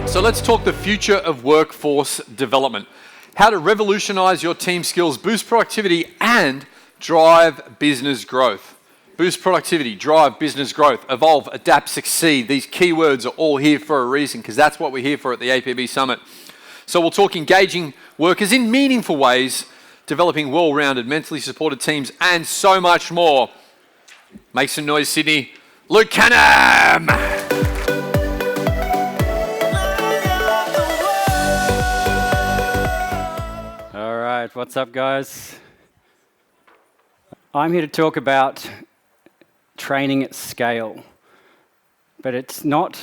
So let's talk the future of workforce development. How to revolutionize your team skills, boost productivity, and drive business growth. Boost productivity, drive business growth, evolve, adapt, succeed. These keywords are all here for a reason, because that's what we're here for at the APB Summit. So we'll talk engaging workers in meaningful ways, developing well-rounded, mentally supported teams, and so much more. Make some noise, Sydney. Luke Canham! All right, what's up, guys? I'm here to talk about training at scale, but it's not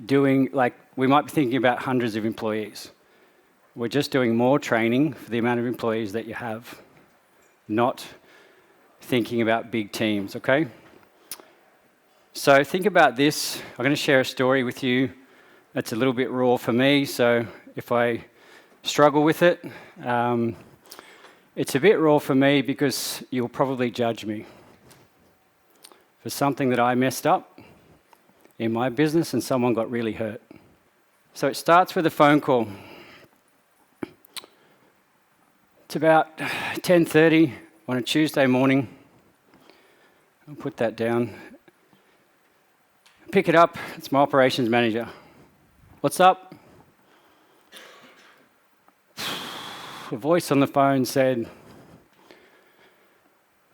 doing like we might be thinking about hundreds of employees. We're just doing more training for the amount of employees that you have, not thinking about big teams, okay? So think about this. I'm going to share a story with you that's a little bit raw for me, so if I struggle with it, it's a bit raw for me because you'll probably judge me for something that I messed up in my business and someone got really hurt. So it starts with a phone call. It's about 10:30 on a Tuesday morning. I'll put that down. Pick it up, it's my operations manager. What's up? A voice on the phone said,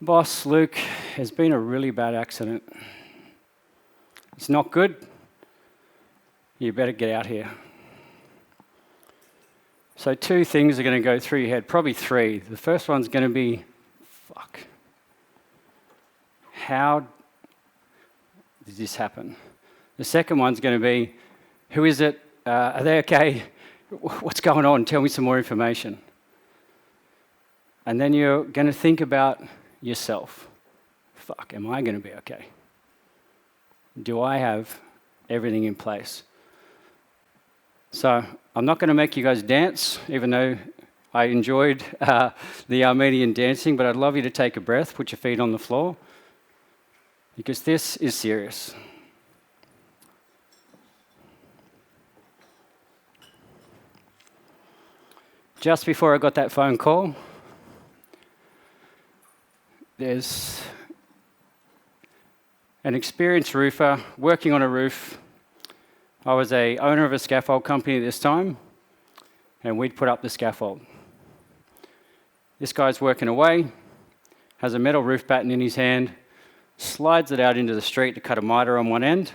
"Boss, Luke, there's been a really bad accident. It's not good. You better get out here." So two things are going to go through your head, probably three. The first one's going to be, fuck. How did this happen? The second one's going to be, who is it? Are they okay? What's going on? Tell me some more information. And then you're going to think about yourself. Fuck, am I going to be okay? Do I have everything in place? So I'm not going to make you guys dance, even though I enjoyed the Armenian dancing, but I'd love you to take a breath, put your feet on the floor, because this is serious. Just before I got that phone call, there's an experienced roofer working on a roof. I was a owner of a scaffold company at this time, and we'd put up the scaffold. This guy's working away, has a metal roof batten in his hand, slides it out into the street to cut a miter on one end,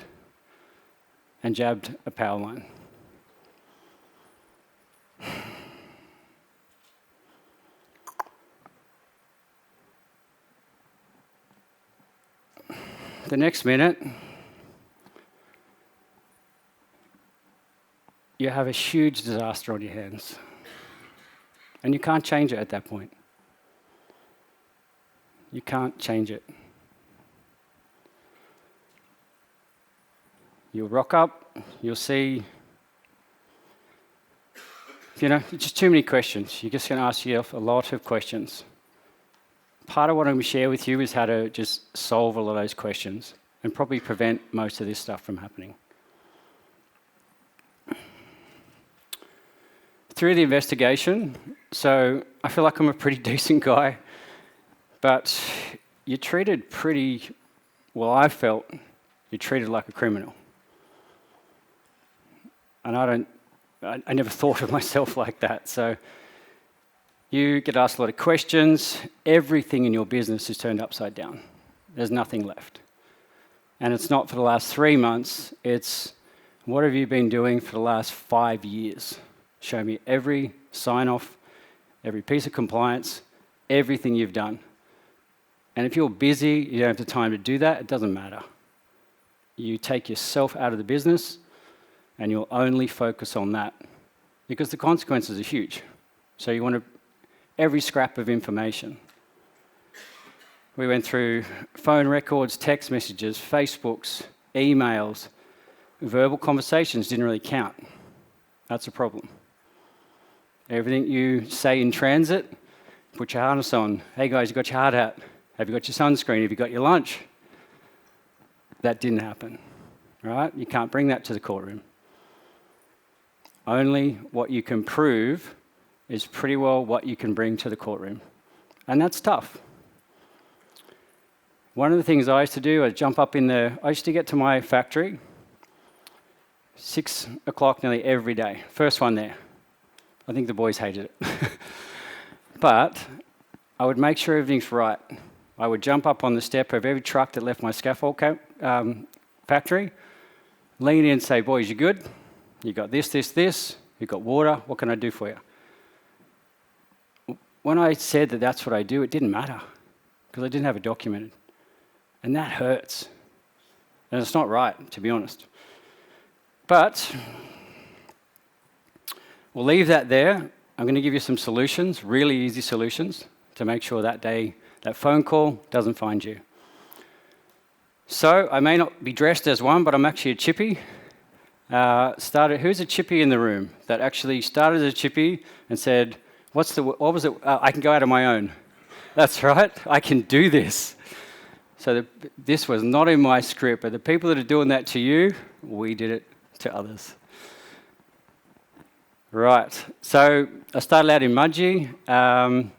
and jabbed a power line. The next minute, you have a huge disaster on your hands. And you can't change it at that point. You can't change it. You'll rock up, you'll see, just too many questions. You're just going to ask yourself a lot of questions. Part of what I'm going to share with you is how to just solve all of those questions and probably prevent most of this stuff from happening. Through the investigation, so I feel like I'm a pretty decent guy, but you're treated I felt you're treated like a criminal. And I never thought of myself like that, so you get asked a lot of questions. Everything in your business is turned upside down. There's nothing left. And it's not for the last 3 months, it's what have you been doing for the last 5 years? Show me every sign-off, every piece of compliance, everything you've done. And if you're busy, you don't have the time to do that, it doesn't matter. You take yourself out of the business and you'll only focus on that because the consequences are huge. So you want every scrap of information. We went through phone records, text messages, Facebooks, emails. Verbal conversations didn't really count. That's a problem. Everything you say in transit, put your harness on. Hey guys, you got your hard hat? Have you got your sunscreen? Have you got your lunch? that didn't happen, right? You can't bring that to the courtroom. Only what you can prove is pretty well what you can bring to the courtroom. And that's tough. One of the things I used to do, I used to get to my factory 6 o'clock nearly every day. First one there. I think the boys hated it. But I would make sure everything's right. I would jump up on the step of every truck that left my scaffold factory, lean in and say, boys, you good? You got this, this, this. You got water. What can I do for you? When I said that that's what I do, it didn't matter because I didn't have it documented. And that hurts. And it's not right, to be honest. But we'll leave that there. I'm going to give you some solutions, really easy solutions, to make sure that day, that phone call doesn't find you. So I may not be dressed as one, but I'm actually a chippy. Who's a chippy in the room that actually started as a chippy and said, what was it? I can go out on my own. That's right, I can do this. So this was not in my script, but the people that are doing that to you, we did it to others. Right, so I started out in Mudgee,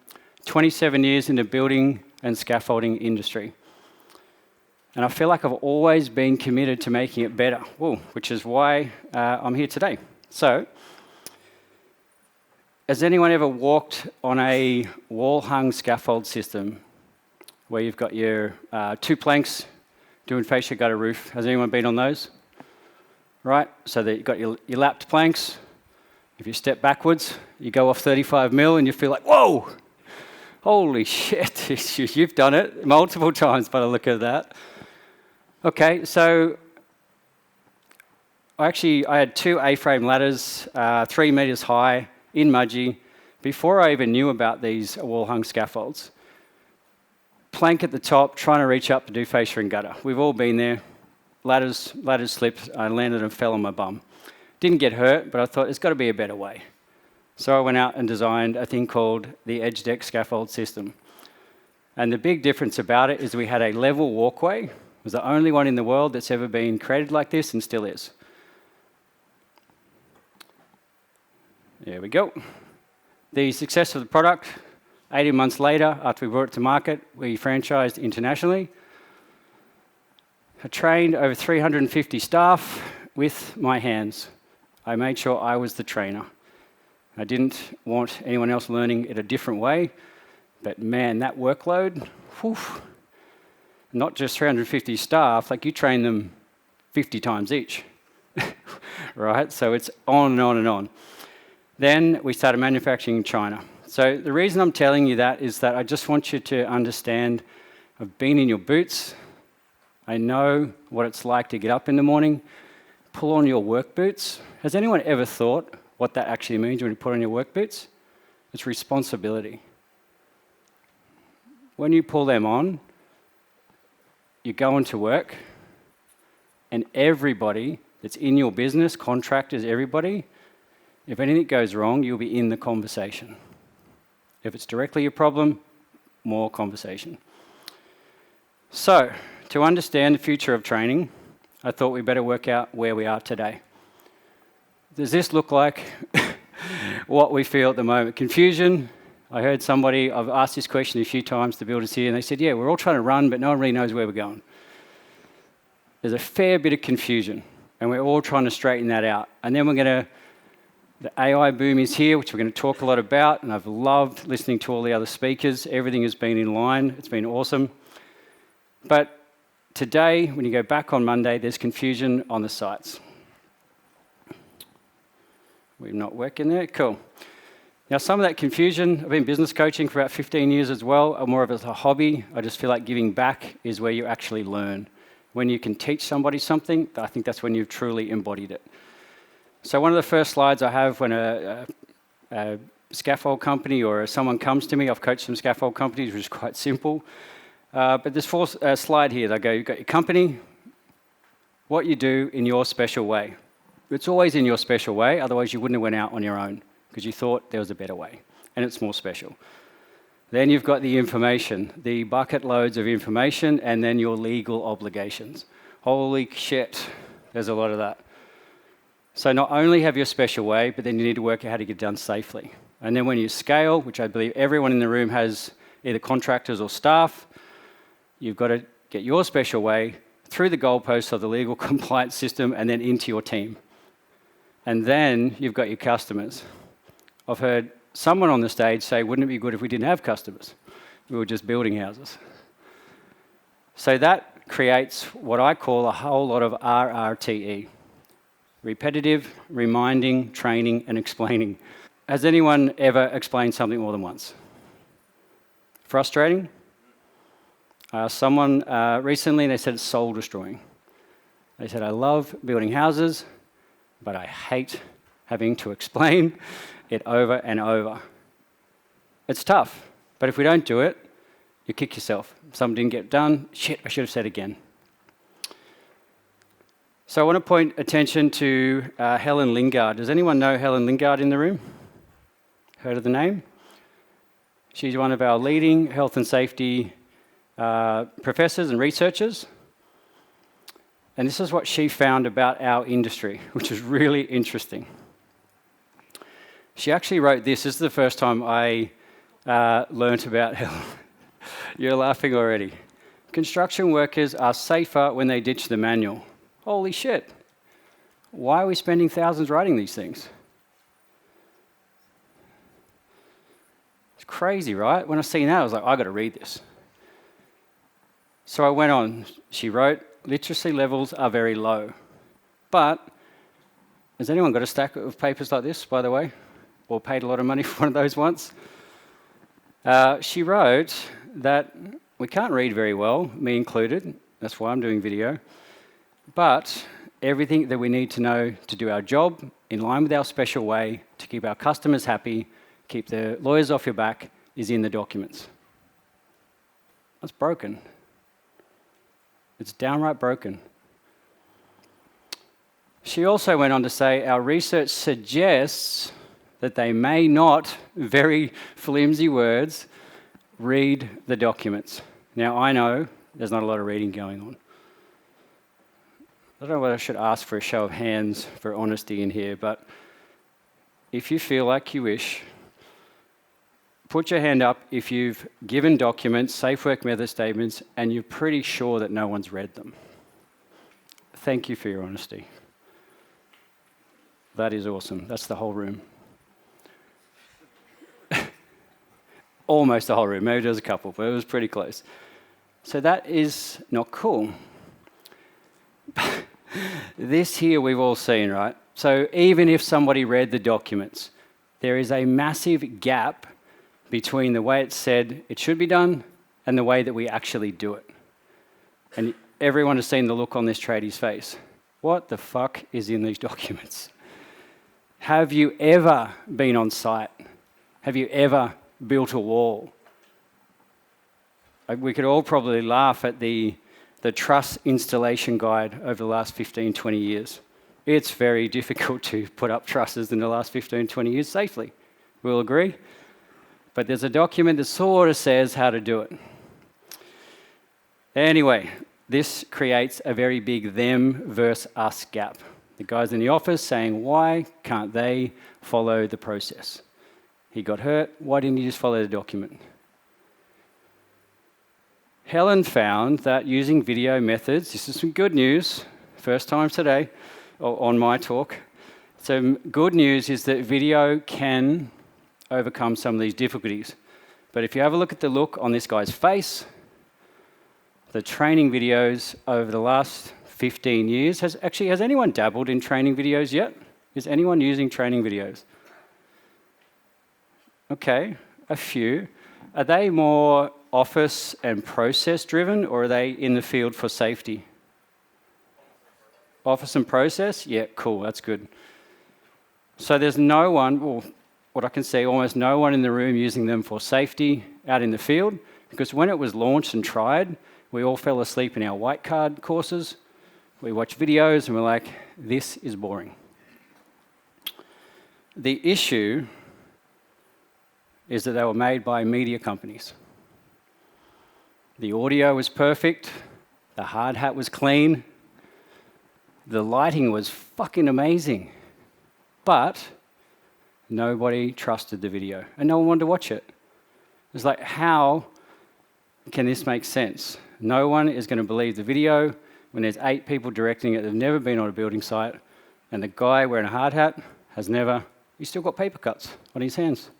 27 years in the building and scaffolding industry. And I feel like I've always been committed to making it better, which is why I'm here today. So, has anyone ever walked on a wall-hung scaffold system where you've got your 2 planks doing fascia gutter roof? Has anyone been on those? Right, so that you've got your lapped planks. If you step backwards, you go off 35 mil and you feel like, whoa, holy shit, you've done it multiple times by the look of that. Okay, so I had 2 A-frame ladders, 3 meters high in Mudgee, before I even knew about these wall-hung scaffolds. Plank at the top, trying to reach up to do fascia and gutter. We've all been there. Ladders slipped, I landed and fell on my bum. Didn't get hurt, but I thought there's got to be a better way. So I went out and designed a thing called the edge deck scaffold system. And the big difference about it is we had a level walkway. It was the only one in the world that's ever been created like this and still is. There we go. The success of the product, 18 months later, after we brought it to market, we franchised internationally. I trained over 350 staff with my hands. I made sure I was the trainer. I didn't want anyone else learning it a different way, but man, that workload, not just 350 staff, like you train them 50 times each, right? So it's on and on and on. Then we started manufacturing in China. So the reason I'm telling you that is that I just want you to understand, I've been in your boots. I know what it's like to get up in the morning, pull on your work boots. Has anyone ever thought what that actually means when you put on your work boots? It's responsibility. When you pull them on, you go into work, and everybody that's in your business, contractors, everybody, if anything goes wrong, you'll be in the conversation. If it's directly your problem, more conversation. So, to understand the future of training, I thought we better work out where we are today. Does this look like what we feel at the moment? Confusion. I heard somebody, I've asked this question a few times to builders here, and they said, yeah, we're all trying to run, but no one really knows where we're going. There's a fair bit of confusion, and we're all trying to straighten that out. And then the AI boom is here, which we're going to talk a lot about, and I've loved listening to all the other speakers. Everything has been in line. It's been awesome. But today, when you go back on Monday, there's confusion on the sites. We're not working there? Cool. Now, some of that confusion, I've been business coaching for about 15 years as well, more of it as a hobby. I just feel like giving back is where you actually learn. When you can teach somebody something, I think that's when you've truly embodied it. So one of the first slides I have when a scaffold company or someone comes to me, I've coached some scaffold companies, which is quite simple. But there's 4 slide here. They go, you've got your company, what you do in your special way. It's always in your special way, otherwise you wouldn't have went out on your own because you thought there was a better way, and it's more special. Then you've got the information, the bucket loads of information, and then your legal obligations. Holy shit, there's a lot of that. So not only have your special way, but then you need to work out how to get it done safely. And then when you scale, which I believe everyone in the room has either contractors or staff, you've got to get your special way through the goalposts of the legal compliance system and then into your team. And then you've got your customers. I've heard someone on the stage say, wouldn't it be good if we didn't have customers? We were just building houses. So that creates what I call a whole lot of RRTE. Repetitive, reminding, training, and explaining. Has anyone ever explained something more than once? Frustrating? Someone recently, they said it's soul destroying. They said, I love building houses, but I hate having to explain it over and over. It's tough, but if we don't do it, you kick yourself. Something didn't get done, shit, I should have said again. So I want to point attention to Helen Lingard. Does anyone know Helen Lingard in the room? Heard of the name? She's one of our leading health and safety professors and researchers. And this is what she found about our industry, which is really interesting. She actually wrote this. This is the first time I learnt about Helen. You're laughing already. Construction workers are safer when they ditch the manual. Holy shit. Why are we spending thousands writing these things? It's crazy, right? When I seen that, I was like, I got to read this. So I went on. She wrote, literacy levels are very low. But has anyone got a stack of papers like this, by the way? Or paid a lot of money for one of those once? She wrote that we can't read very well, me included. That's why I'm doing video. But everything that we need to know to do our job in line with our special way, to keep our customers happy, keep the lawyers off your back, is in the documents. That's broken. It's downright broken. She also went on to say, our research suggests that they may not, very flimsy words, read the documents. Now, I know there's not a lot of reading going on. I don't know whether I should ask for a show of hands for honesty in here, but if you feel like you wish, put your hand up if you've given documents, safe work method statements, and you're pretty sure that no one's read them. Thank you for your honesty. That is awesome. That's the whole room. Almost the whole room. Maybe there was a couple, but it was pretty close. So that is not cool. This here we've all seen, right? So even if somebody read the documents, there is a massive gap between the way it's said it should be done and the way that we actually do it. And everyone has seen the look on this tradie's face. What the fuck is in these documents? Have you ever been on site? Have you ever built a wall? We could all probably laugh at the truss installation guide over the last 15, 20 years. It's very difficult to put up trusses in the last 15, 20 years safely. We'll agree? But there's a document that sort of says how to do it. Anyway, this creates a very big them versus us gap. The guys in the office saying, why can't they follow the process? He got hurt, why didn't he just follow the document? Helen found that using video methods, this is some good news, first time today on my talk. Some good news is that video can overcome some of these difficulties. But if you have a look at the look on this guy's face, the training videos over the last 15 years, has anyone dabbled in training videos yet? Is anyone using training videos? Okay, a few. Are they more office and process driven, or are they in the field for safety? Office and process? Yeah, cool, that's good. So there's no one, or what I can see, almost no one in the room using them for safety out in the field, because when it was launched and tried, we all fell asleep in our white card courses. We watched videos and we're like, this is boring. The issue is that they were made by media companies. The audio was perfect, the hard hat was clean, The lighting was fucking amazing. But nobody trusted the video and no one wanted to watch it. It's like, how can this make sense? No one is going to believe the video when there's 8 people directing it that have never been on a building site, and the guy wearing a hard hat has never, he's still got paper cuts on his hands.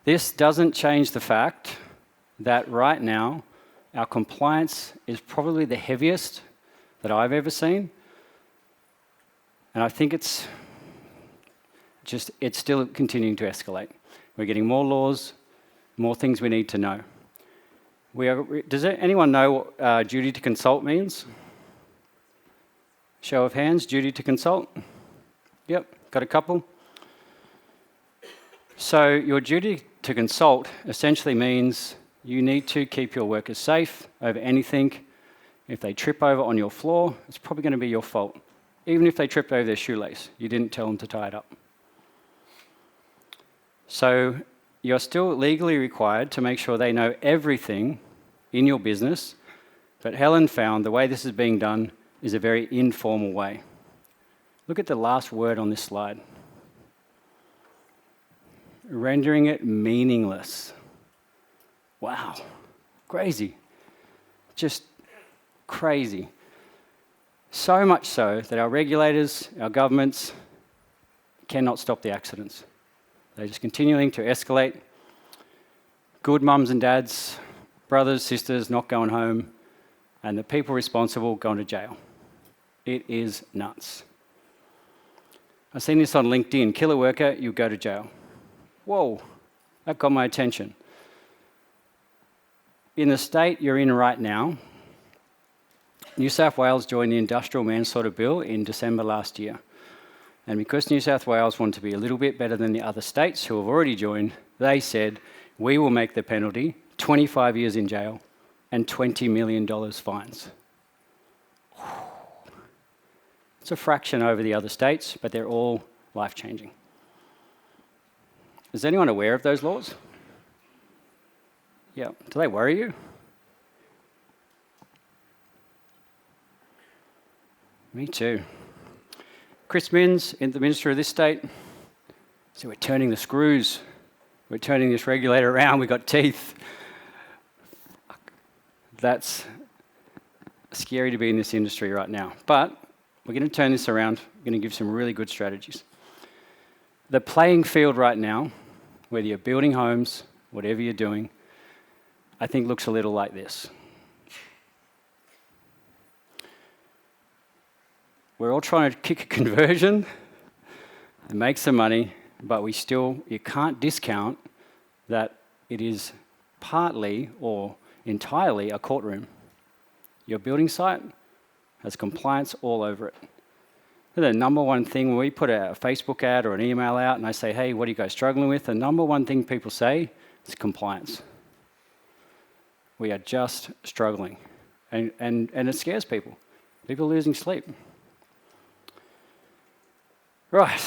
This doesn't change the fact that right now our compliance is probably the heaviest that I've ever seen. And I think it's still continuing to escalate. We're getting more laws, more things we need to know. Does anyone know what duty to consult means? Show of hands, duty to consult? Yep, got a couple. So your duty to consult essentially means you need to keep your workers safe over anything. If they trip over on your floor, it's probably going to be your fault. Even if they tripped over their shoelace, you didn't tell them to tie it up. So you're still legally required to make sure they know everything in your business, but Helen found the way this is being done is a very informal way. Look at the last word on this slide. Rendering it meaningless. Wow, crazy. Just crazy. So much so that our regulators, our governments cannot stop the accidents. They're just continuing to escalate. Good mums and dads, brothers, sisters not going home, and the people responsible going to jail. It is nuts. I've seen this on LinkedIn. Kill a worker, you go to jail. Whoa, that got my attention. In the state you're in right now, New South Wales joined the Industrial Manslaughter Bill in December last year. And because New South Wales wanted to be a little bit better than the other states who have already joined, they said, we will make the penalty 25 years in jail and $20 million fines. It's a fraction over the other states, but they're all life-changing. Is anyone aware of those laws? Yeah. Do they worry you? Me too. Chris Minns, the Minister of this state, so we're turning the screws. We're turning this regulator around. We've got teeth. That's scary to be in this industry right now. But we're going to turn this around. We're going to give some really good strategies. The playing field right now, whether you're building homes, whatever you're doing, I think looks a little like this. We're all trying to kick a conversion and make some money, but you can't discount that it is partly or entirely a courtroom. Your building site has compliance all over it. The number one thing when we put a Facebook ad or an email out and I say, hey, what are you guys struggling with? The number one thing people say is compliance. We are just struggling. And it scares people. People are losing sleep. Right.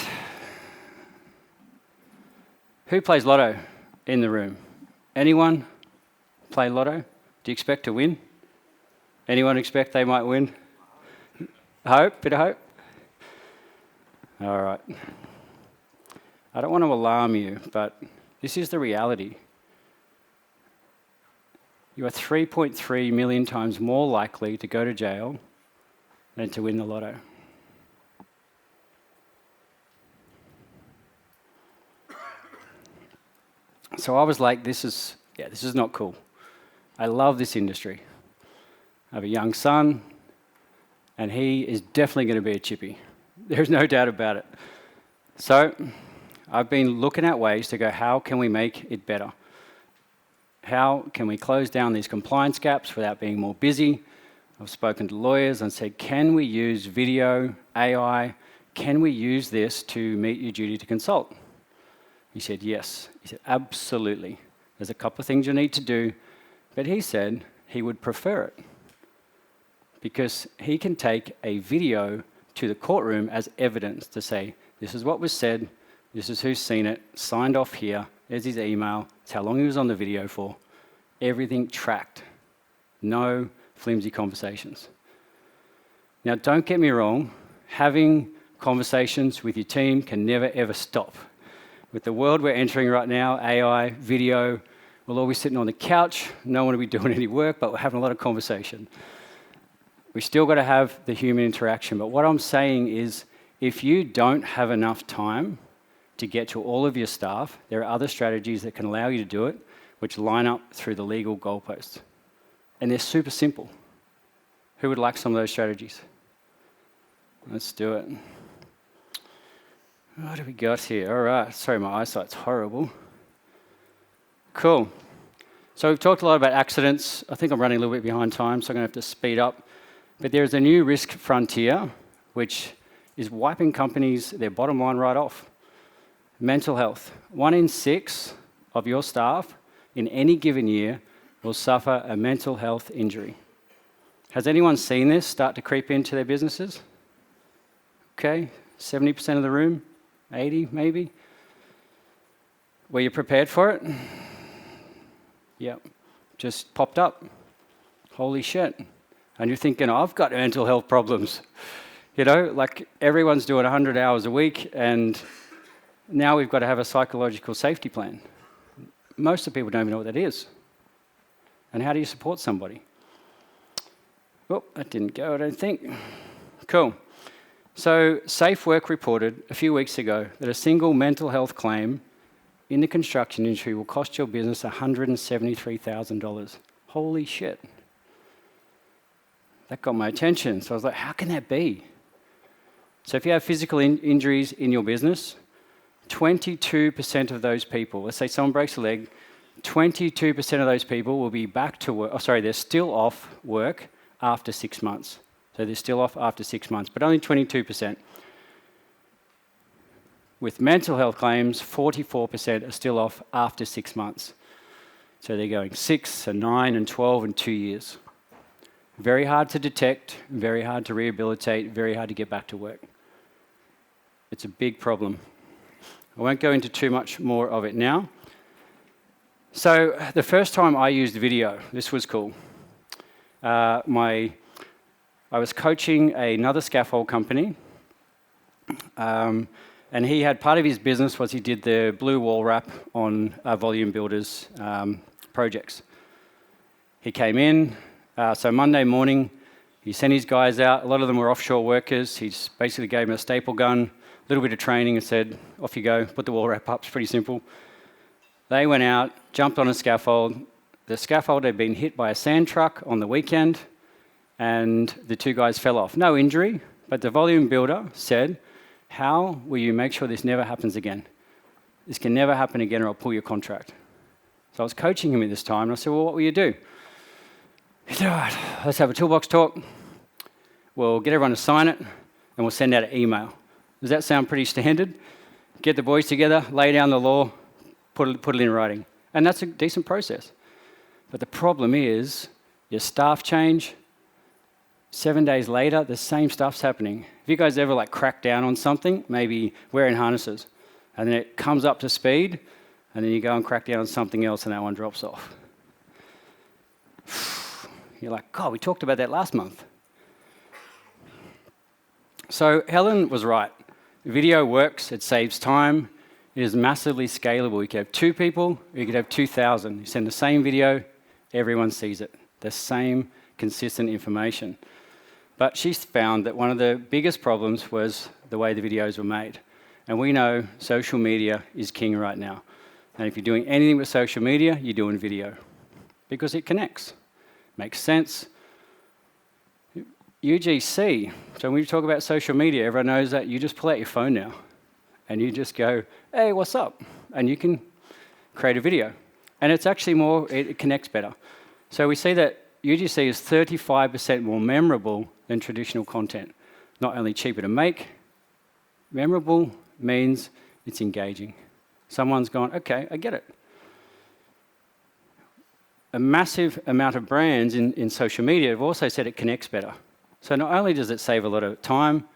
Who plays lotto in the room? Anyone play lotto? Do you expect to win? Anyone expect they might win? Hope? Bit of hope? All right. I don't want to alarm you, but this is the reality. You are 3.3 million times more likely to go to jail than to win the lotto. So I was like, this is not cool. I love this industry. I have a young son, and he is definitely going to be a chippy. There's no doubt about it. So I've been looking at ways to go, how can we make it better? How can we close down these compliance gaps without being more busy? I've spoken to lawyers and said, can we use video, AI? Can we use this to meet your duty to consult? He said, yes. He said, absolutely. There's a couple of things you need to do. But he said he would prefer it because he can take a video to the courtroom as evidence to say, this is what was said, this is who's seen it, signed off here, there's his email, it's how long he was on the video for. Everything tracked. No flimsy conversations. Now, don't get me wrong, having conversations with your team can never, ever stop. With the world we're entering right now, AI, video, we'll all be sitting on the couch, no one will be doing any work, but we're having a lot of conversation. We still got to have the human interaction, but what I'm saying is, if you don't have enough time to get to all of your staff, there are other strategies that can allow you to do it, which line up through the legal goalposts. And they're super simple. Who would like some of those strategies? Let's do it. What do we got here? All right. Sorry, my eyesight's horrible. Cool. So we've talked a lot about accidents. I think I'm running a little bit behind time, so I'm going to have to speed up. But there's a new risk frontier, which is wiping companies, their bottom line right off. Mental health. 1 in 6 of your staff in any given year will suffer a mental health injury. Has anyone seen this start to creep into their businesses? Okay, 70% of the room, 80 maybe. Were you prepared for it? Yep, just popped up. Holy shit. And you're thinking, I've got mental health problems. You know, like everyone's doing 100 hours a week and now we've got to have a psychological safety plan. Most of the people don't even know what that is. And how do you support somebody? Oh, that didn't go, I don't think. Cool. So Safe Work reported a few weeks ago that a single mental health claim in the construction industry will cost your business $173,000. Holy shit. That got my attention. So I was like, how can that be? So if you have physical injuries in your business, 22% of those people, let's say someone breaks a leg, 22% of those people will be back to work. Oh, sorry, they're still off work after 6 months. So they're still off after 6 months, but only 22%. With mental health claims, 44% are still off after 6 months. So they're going 6 and 9 and 12 and 2 years. Very hard to detect, very hard to rehabilitate, very hard to get back to work. It's a big problem. I won't go into too much more of it now. So the first time I used video, this was cool. I was coaching another scaffold company, and he had part of his business was he did the blue wall wrap on volume builders projects. He came in, so Monday morning, he sent his guys out. A lot of them were offshore workers. He just basically gave them a staple gun, a little bit of training and said, off you go, put the wall wrap up, it's pretty simple. They went out, jumped on a scaffold. The scaffold had been hit by a sand truck on the weekend, and the 2 guys fell off. No injury, but the volume builder said, how will you make sure this never happens again? This can never happen again or I'll pull your contract. So I was coaching him at this time, and I said, well, what will you do? He said, all right, let's have a toolbox talk. We'll get everyone to sign it, and we'll send out an email. Does that sound pretty standard? Get the boys together, lay down the law, put it in writing. And that's a decent process. But the problem is, your staff change. 7 days later, the same stuff's happening. Have you guys ever cracked down on something, maybe wearing harnesses, and then it comes up to speed, and then you go and crack down on something else and that one drops off? You're like, God, we talked about that last month. So Helen was right. Video works, it saves time, it is massively scalable. You could have 2 people, or you could have 2,000. You send the same video, everyone sees it. The same consistent information. But she's found that one of the biggest problems was the way the videos were made. And we know social media is king right now. And if you're doing anything with social media, you're doing video. Because it connects. Makes sense. UGC. So when we talk about social media, everyone knows that you just pull out your phone now. And you just go, hey, what's up? And you can create a video. And it's actually it connects better. So we see that UGC is 35% more memorable than traditional content. Not only cheaper to make, memorable means it's engaging. Someone's gone, okay, I get it. A massive amount of brands in social media have also said it connects better. So not only does it save a lot of time,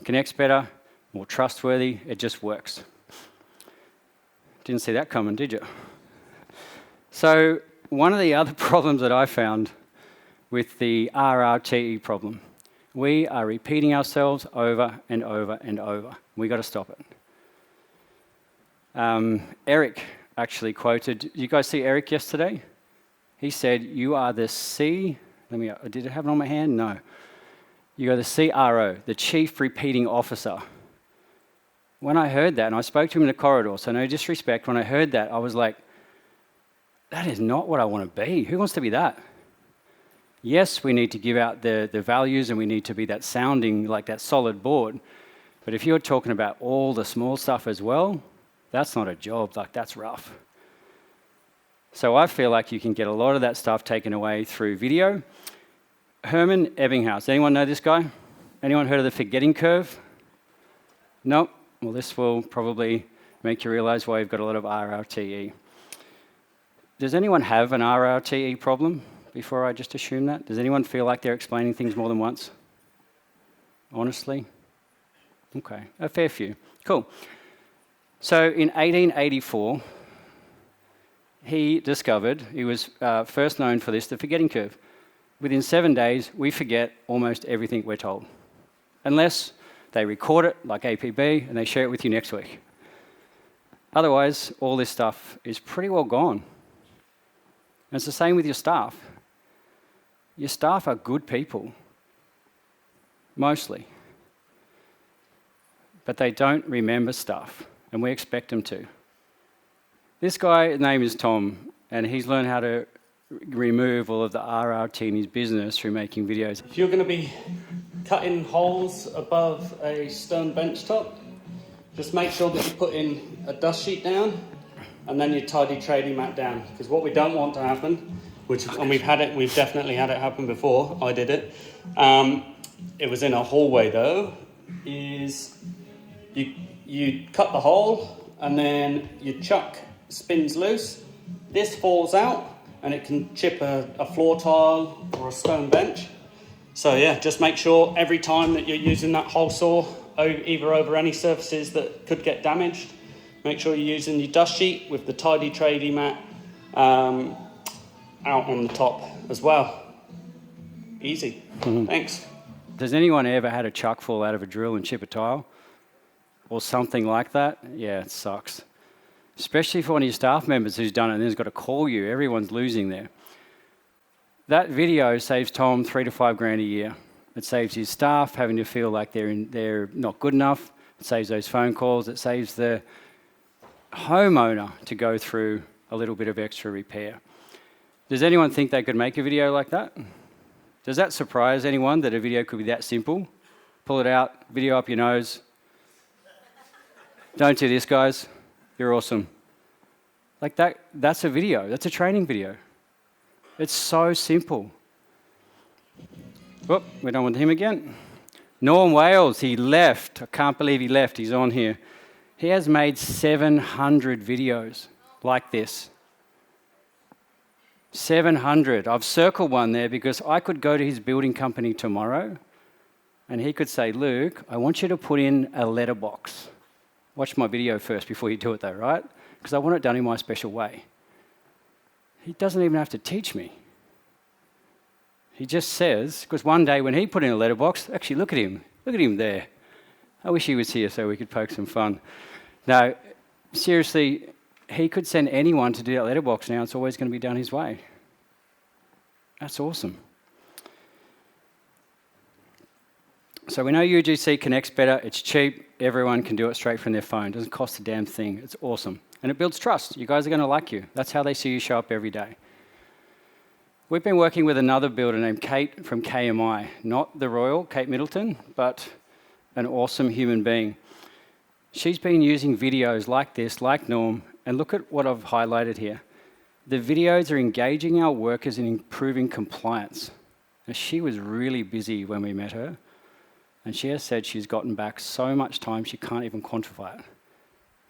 connects better, more trustworthy, it just works. Didn't see that coming, did you? So one of the other problems that I found with the RRTE problem We are repeating ourselves over and over and over. We got to stop it. Eric actually quoted, did you guys see Eric yesterday? He said, you are the did I have it on my hand? No. You are the CRO, the Chief Repeating Officer. When I heard that, and I spoke to him in the corridor, so no disrespect, when I heard that, I was like, that is not what I want to be. Who wants to be that? Yes, we need to give out the values and we need to be that sounding like that solid board. But if you're talking about all the small stuff as well, that's not a job, like that's rough. So I feel like you can get a lot of that stuff taken away through video. Herman Ebbinghaus, anyone know this guy? Anyone heard of the forgetting curve? No? Well, this will probably make you realize why you've got a lot of RRTE. Does anyone have an RRTE problem before I just assume that? Does anyone feel like they're explaining things more than once? Honestly? Okay, a fair few. Cool. So in 1884, he discovered, he was first known for this, the forgetting curve. Within 7 days, we forget almost everything we're told. Unless they record it like APB and they share it with you next week. Otherwise, all this stuff is pretty well gone. And it's the same with your staff. Your staff are good people, mostly. But they don't remember stuff, and we expect them to. This guy's name is Tom, and he's learned how to remove all of the RRT in his business through making videos. If you're going to be cutting holes above a stone bench top, just make sure that you put in a dust sheet down and then your tidy trading mat down. Because what we don't want to happen, and we've definitely had it happen before, I did it. It was in a hallway though, is you cut the hole and then your chuck spins loose. This falls out and it can chip a floor tile or a stone bench. So yeah, just make sure every time that you're using that hole saw, either over any surfaces that could get damaged, make sure you're using your dust sheet with the tidy tradie mat out on the top as well. Easy. Mm-hmm. Thanks. Has anyone ever had a chuck fall out of a drill and chip a tile? Or something like that? Yeah, it sucks. Especially for one of your staff members who's done it and then's got to call you. Everyone's losing there. That video saves Tom $3,000 to $5,000 a year. It saves his staff having to feel like they're not good enough. It saves those phone calls. It saves the homeowner to go through a little bit of extra repair. Does anyone think they could make a video like that? Does that surprise anyone that a video could be that simple? Pull it out, video up your nose. Don't do this, guys. You're awesome. Like that's a video. That's a training video. It's so simple. Oh, we're done with him again. Norm Wales, he left. I can't believe he left. He's on here. He has made 700 videos like this. 700. I've circled one there because I could go to his building company tomorrow and he could say, Luke, I want you to put in a letterbox. Watch my video first before you do it though, right? Because I want it done in my special way. He doesn't even have to teach me. He just says, because one day when he put in a letterbox, actually look at him there. I wish he was here so we could poke some fun. No, seriously, he could send anyone to do that letterbox now. It's always going to be done his way. That's awesome. So we know UGC connects better. It's cheap. Everyone can do it straight from their phone. It doesn't cost a damn thing. It's awesome. And it builds trust. You guys are going to like you. That's how they see you show up every day. We've been working with another builder named Kate from KMI. Not the Royal, Kate Middleton, but an awesome human being. She's been using videos like this, like Norm, and look at what I've highlighted here. The videos are engaging our workers in improving compliance. Now, she was really busy when we met her, and she has said she's gotten back so much time she can't even quantify it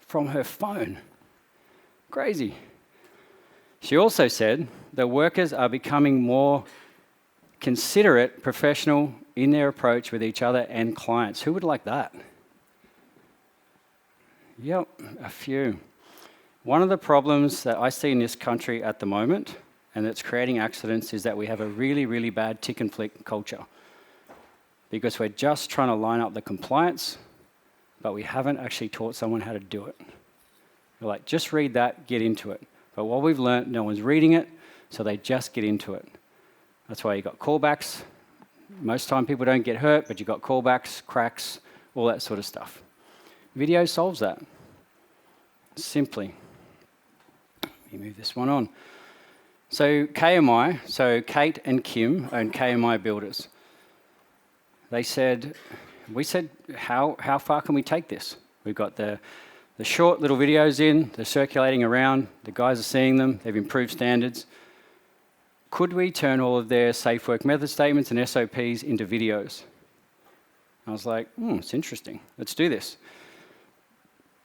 from her phone. Crazy. She also said that workers are becoming more considerate, professional in their approach with each other and clients. Who would like that? Yep, a few. One of the problems that I see in this country at the moment, and that's creating accidents, is that we have a really, really bad tick and flick culture. because we're just trying to line up the compliance, but we haven't actually taught someone how to do it. We're like, just read that, get into it. But what we've learned, no one's reading it, so they just get into it. That's why you got callbacks. Most time people don't get hurt, but you got callbacks, cracks, all that sort of stuff. Video solves that. Simply. Let me move this one on. So KMI, so Kate and Kim own KMI Builders. We said, how far can we take this? We've got the short little videos in, they're circulating around, the guys are seeing them, they've improved standards. Could we turn all of their safe work method statements and SOPs into videos? I was like, it's interesting, let's do this.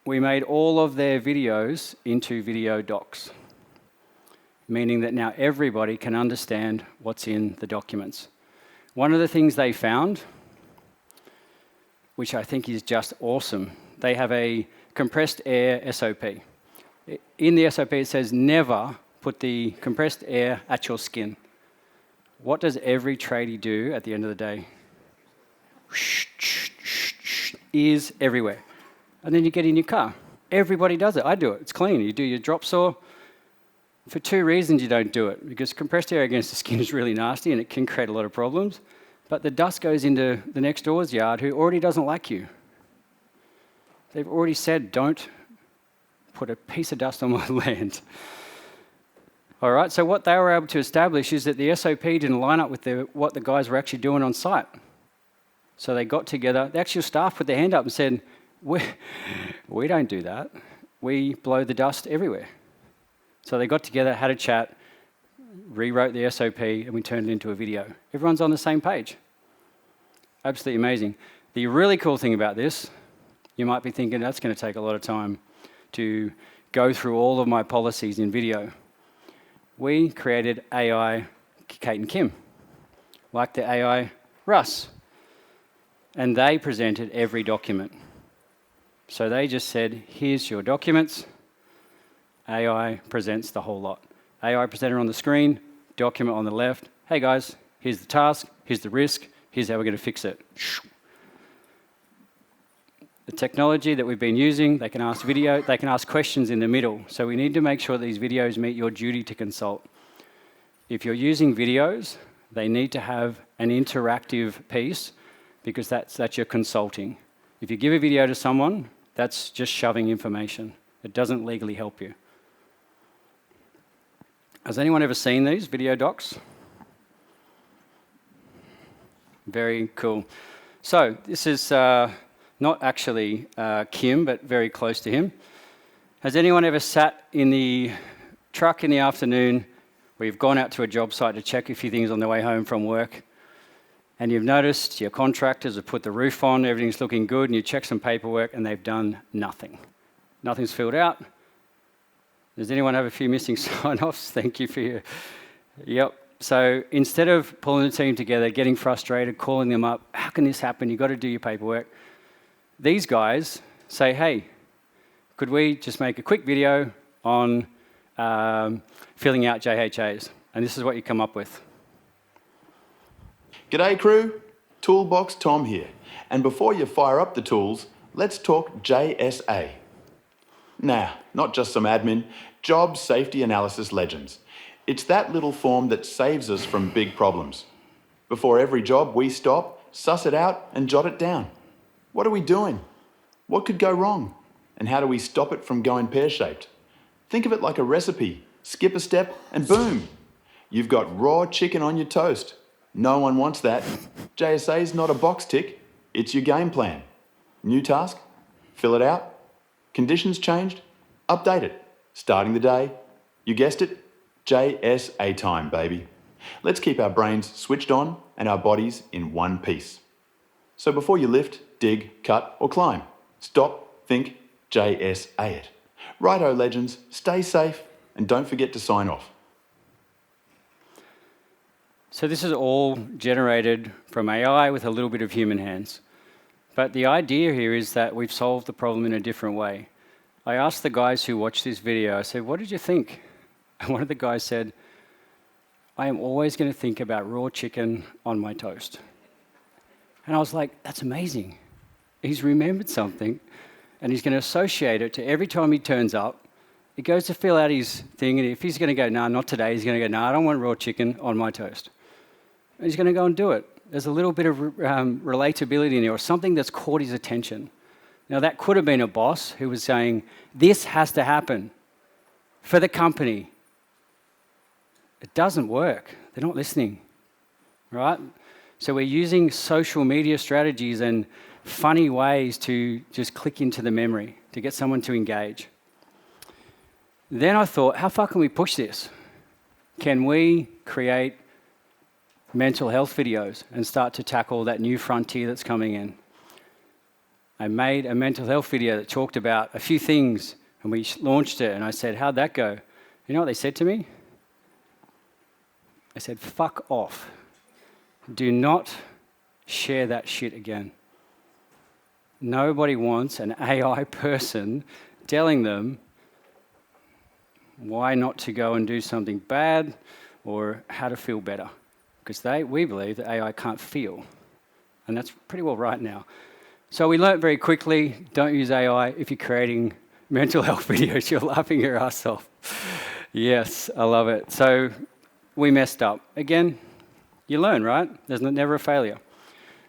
We made all of their videos into video docs, meaning that now everybody can understand what's in the documents. One of the things they found, which I think is just awesome, they have a compressed air SOP. In the SOP it says never put the compressed air at your skin. What does every tradie do at the end of the day? Ears everywhere. And then you get in your car. Everybody does it. I do it. It's clean. You do your drop saw. For two reasons you don't do it. Because compressed air against the skin is really nasty and it can create a lot of problems. But the dust goes into the next door's yard who already doesn't like you. They've already said, don't put a piece of dust on my land. All right, so what they were able to establish is that the SOP didn't line up with what the guys were actually doing on site. So they got together. The actual staff put their hand up and said, we don't do that. We blow the dust everywhere. So they got together, had a chat, rewrote the SOP, and we turned it into a video. Everyone's on the same page. Absolutely amazing. The really cool thing about this, you might be thinking that's going to take a lot of time to go through all of my policies in video. We created AI Kate and Kim, like the AI Russ. And they presented every document. So they just said, here's your documents. AI presents the whole lot. AI presented on the screen, document on the left. Hey guys, here's the task, here's the risk, here's how we're going to fix it. The technology that we've been using, they can ask questions in the middle. So we need to make sure these videos meet your duty to consult. If you're using videos, they need to have an interactive piece because that's your consulting. If you give a video to someone, that's just shoving information. It doesn't legally help you. Has anyone ever seen these video docs? Very cool. So this is not actually Kim, but very close to him. Has anyone ever sat in the truck in the afternoon where you've gone out to a job site to check a few things on the way home from work, and you've noticed your contractors have put the roof on, everything's looking good, and you check some paperwork and they've done nothing. Nothing's filled out. Does anyone have a few missing sign-offs? Thank you for your... Yep. So instead of pulling the team together, getting frustrated, calling them up, how can this happen? You've got to do your paperwork. These guys say, hey, could we just make a quick video on filling out JHAs? And this is what you come up with. G'day crew, Toolbox Tom here. And before you fire up the tools, let's talk JSA. Nah, not just some admin, job safety analysis legends. It's that little form that saves us from big problems. Before every job, we stop, suss it out, and jot it down. What are we doing? What could go wrong? And how do we stop it from going pear-shaped? Think of it like a recipe. Skip a step, and boom! You've got raw chicken on your toast. No one wants that. JSA's not a box tick, it's your game plan. New task? Fill it out. Conditions changed? Update it. Starting the day? You guessed it, JSA time, baby. Let's keep our brains switched on and our bodies in one piece. So before you lift, dig, cut, or climb, stop, think, JSA it. Righto, legends, stay safe and don't forget to sign off. So this is all generated from AI with a little bit of human hands. But the idea here is that we've solved the problem in a different way. I asked the guys who watched this video, I said, what did you think? And one of the guys said, I am always going to think about raw chicken on my toast. And I was like, that's amazing. He's remembered something, and he's going to associate it to every time he turns up. He goes to fill out his thing, and if he's going to go, nah, not today, he's going to go, nah, I don't want raw chicken on my toast. And he's going to go and do it. There's a little bit of relatability in there, or something that's caught his attention. Now, that could have been a boss who was saying, this has to happen for the company. It doesn't work. They're not listening, right? So we're using social media strategies and funny ways to just click into the memory, to get someone to engage. Then I thought, how far can we push this? Can we create mental health videos and start to tackle that new frontier that's coming in? I made a mental health video that talked about a few things, and we launched it, and I said, how'd that go? You know what they said to me? They said, fuck off. Do not share that shit again. Nobody wants an AI person telling them why not to go and do something bad or how to feel better. Because we believe that AI can't feel. And that's pretty well right now. So we learnt very quickly, don't use AI if you're creating mental health videos. You're laughing your ass off. Yes, I love it. So we messed up. Again, you learn, right? There's never a failure.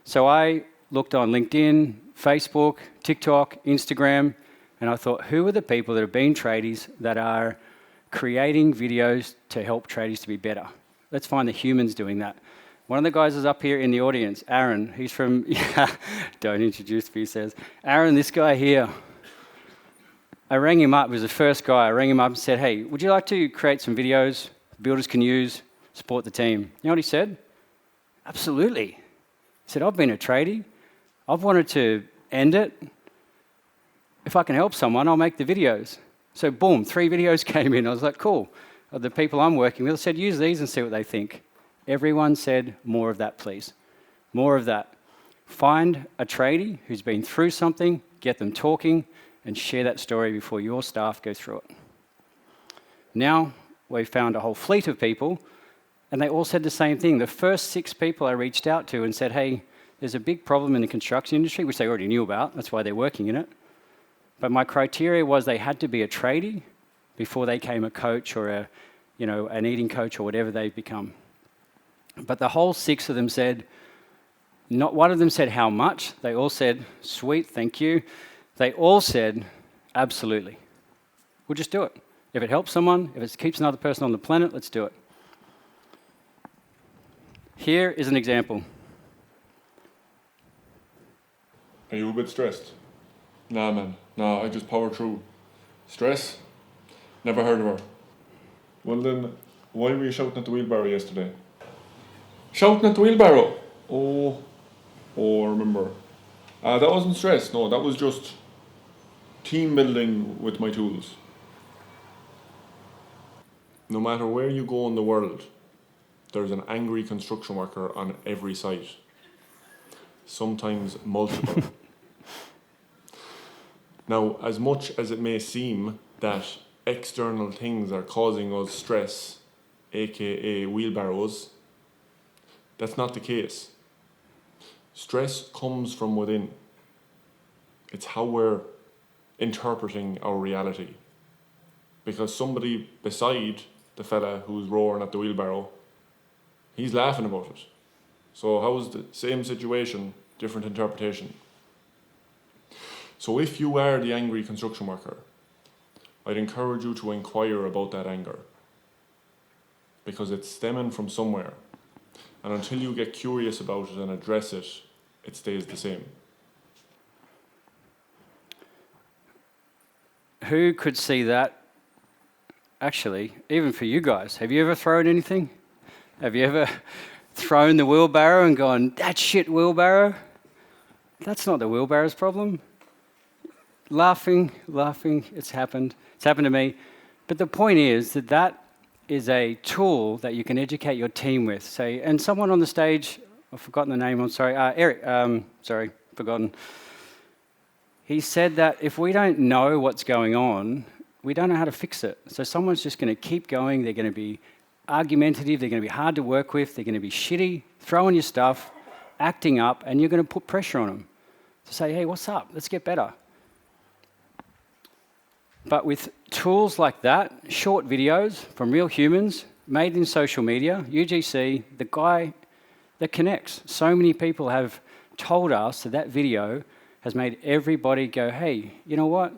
So I looked on LinkedIn, Facebook, TikTok, Instagram, and I thought, who are the people that have been tradies that are creating videos to help tradies to be better? Let's find the humans doing that. One of the guys is up here in the audience, Aaron. He's from, don't introduce me, he says. Aaron, this guy here. I rang him up, he was the first guy. I rang him up and said, hey, would you like to create some videos builders can use, support the team? You know what he said? Absolutely. He said, I've been a tradie. I've wanted to end it. If I can help someone, I'll make the videos. So boom, 3 videos came in. I was like, cool. The people I'm working with said, use these and see what they think. Everyone said, more of that, please. More of that. Find a tradie who's been through something, get them talking, and share that story before your staff go through it. Now, we found a whole fleet of people, and they all said the same thing. The first 6 people I reached out to and said, hey, there's a big problem in the construction industry, which they already knew about. That's why they're working in it. But my criteria was they had to be a tradie before they became a coach or an eating coach or whatever they've become. But the whole 6 of them said, not one of them said how much. They all said, sweet, thank you. They all said, absolutely. We'll just do it. If it helps someone, if it keeps another person on the planet, let's do it. Here is an example. Are you a bit stressed? Nah, man. Nah, I just power through. Stress? Never heard of her. Well then, why were you shouting at the wheelbarrow yesterday? Shouting at the wheelbarrow? Oh, I remember. That wasn't stress. No, that was just team building with my tools. No matter where you go in the world, there's an angry construction worker on every site. Sometimes multiple. Now, as much as it may seem that external things are causing us stress, aka wheelbarrows, that's not the case. Stress comes from within. It's how we're interpreting our reality. Because somebody beside the fella who's roaring at the wheelbarrow, he's laughing about it. So how is the same situation, different interpretation? So if you are the angry construction worker, I'd encourage you to inquire about that anger. Because it's stemming from somewhere. And until you get curious about it and address it, it stays the same. Who could see that? Actually, even for you guys, have you ever thrown anything? Have you ever thrown the wheelbarrow and gone, that shit wheelbarrow? That's not the wheelbarrow's problem. Laughing, it's happened. It's happened to me. But the point is that is a tool that you can educate your team with. Say, and someone on the stage, I've forgotten the name, I'm sorry, Eric, forgotten. He said that if we don't know what's going on, we don't know how to fix it. So someone's just going to keep going, they're going to be argumentative, they're going to be hard to work with, they're going to be shitty, throwing your stuff, acting up, and you're going to put pressure on them to say, hey, what's up? Let's get better. But with tools like that, short videos from real humans, made in social media, UGC, the guy that connects. So many people have told us that that video has made everybody go, hey, you know what?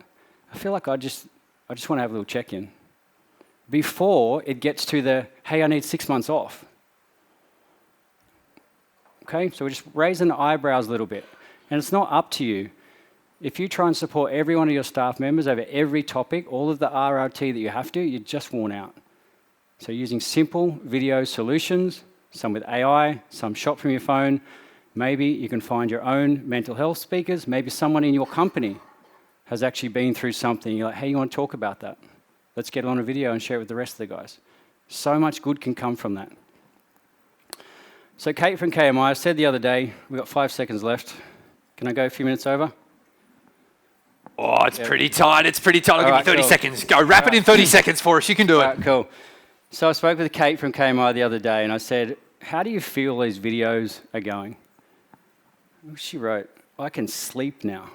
I feel like I just want to have a little check-in. Before it gets to the, hey, I need 6 months off. Okay, so we're just raising the eyebrows a little bit. And it's not up to you. If you try and support every one of your staff members over every topic, all of the RRT that you have to, you're just worn out. So using simple video solutions, some with AI, some shot from your phone. Maybe you can find your own mental health speakers. Maybe someone in your company has actually been through something. You're like, hey, you want to talk about that? Let's get on a video and share it with the rest of the guys. So much good can come from that. So Kate from KMI, I said the other day, we've got 5 seconds left. Can I go a few minutes over? Oh, it's pretty tight. It's pretty tight. I'll give you 30 cool. seconds. Go, wrap it in 30 seconds for us. You can do it. All right, cool. So I spoke with Kate from KMI the other day, and I said, how do you feel these videos are going? She wrote, I can sleep now.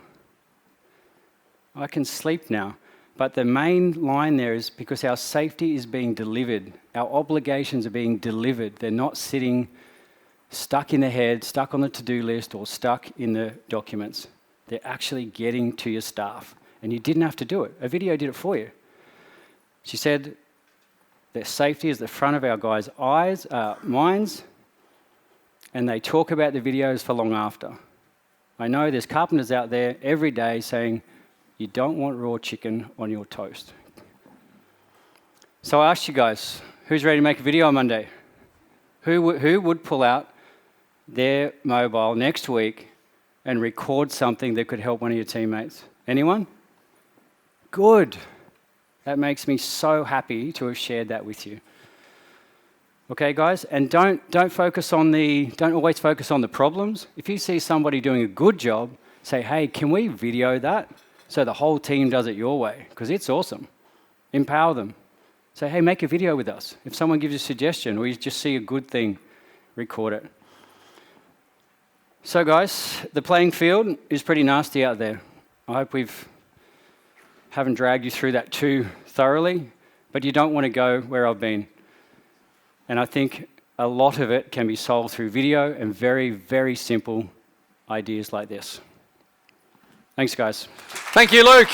I can sleep now. But the main line there is because our safety is being delivered. Our obligations are being delivered. They're not sitting stuck in the head, stuck on the to-do list, or stuck in the documents. They're actually getting to your staff. And you didn't have to do it. A video did it for you. She said that safety is the front of our guys' minds, and they talk about the videos for long after. I know there's carpenters out there every day saying, you don't want raw chicken on your toast. So I asked you guys, who's ready to make a video on Monday? Who would pull out their mobile next week and record something that could help one of your teammates? Anyone? Good. That makes me so happy to have shared that with you. Okay, guys, and don't always focus on the problems. If you see somebody doing a good job, say, hey, can we video that so the whole team does it your way? Because it's awesome. Empower them. Say, hey, make a video with us. If someone gives you a suggestion or you just see a good thing, record it. So, guys, the playing field is pretty nasty out there. I hope haven't dragged you through that too thoroughly, but you don't want to go where I've been. And I think a lot of it can be solved through video and very, very simple ideas like this. Thanks, guys. Thank you, Luke.